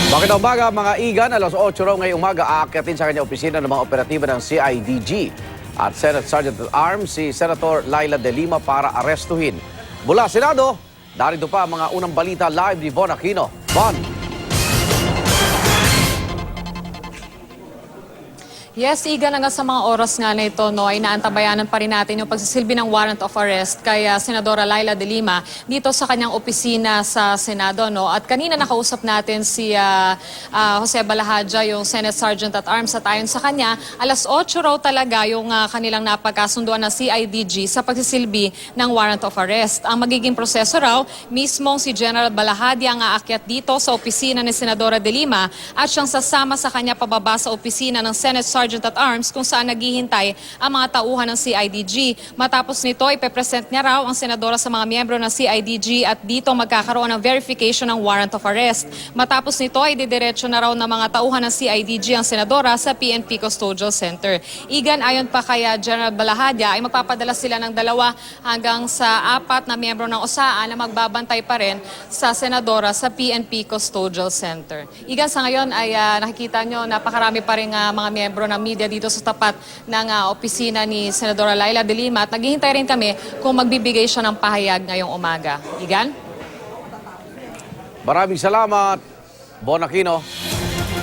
Bakit umaga mga igan, alas 8 raw ngayong umaga aakyatin sa kanyang opisina ng mga operatiba ng CIDG at Senate Sergeant at Arms si Senator Laila De Lima para arestuhin. Mula Senado, narito pa ang mga unang balita live ni Bon Aquino. Bon! Yes, Igan, hanggang sa mga oras nga na ito, no, ay naantabayanan pa rin natin yung pagsisilbi ng warrant of arrest kay Senadora Laila De Lima dito sa kanyang opisina sa Senado. No? At kanina nakausap natin si Jose Balahadja, yung Senate Sergeant at Arms, at ayon sa kanya, alas 8 raw talaga yung kanilang napagkasunduan ng CIDG sa pagsisilbi ng warrant of arrest. Ang magiging proseso raw, mismong si General Balahadja ang aakyat dito sa opisina ni Senadora De Lima at siyang sasama sa kanya pababa sa opisina ng Senate Sergeant at Arms kung saan naghihintay ang mga tauhan ng CIDG. Matapos nito, ipepresent niya raw ang senadora sa mga miyembro ng CIDG at dito magkakaroon ng verification ng warrant of arrest. Matapos nito, ay didiretso na raw ng mga tauhan ng CIDG ang senadora sa PNP Custodial Center. Igan, ayon pa kaya General Balahadja, ay magpapadala sila ng 2 hanggang sa 4 na miyembro ng OSAA na magbabantay pa rin sa senadora sa PNP Custodial Center. Igan, sa ngayon ay nakikita nyo napakarami pa rin mga miyembro ng media dito sa tapat ng opisina ni Senadora Laila De Lima at naghihintay rin kami kung magbibigay siya ng pahayag ngayong umaga. Igan? Maraming salamat, Bon Aquino.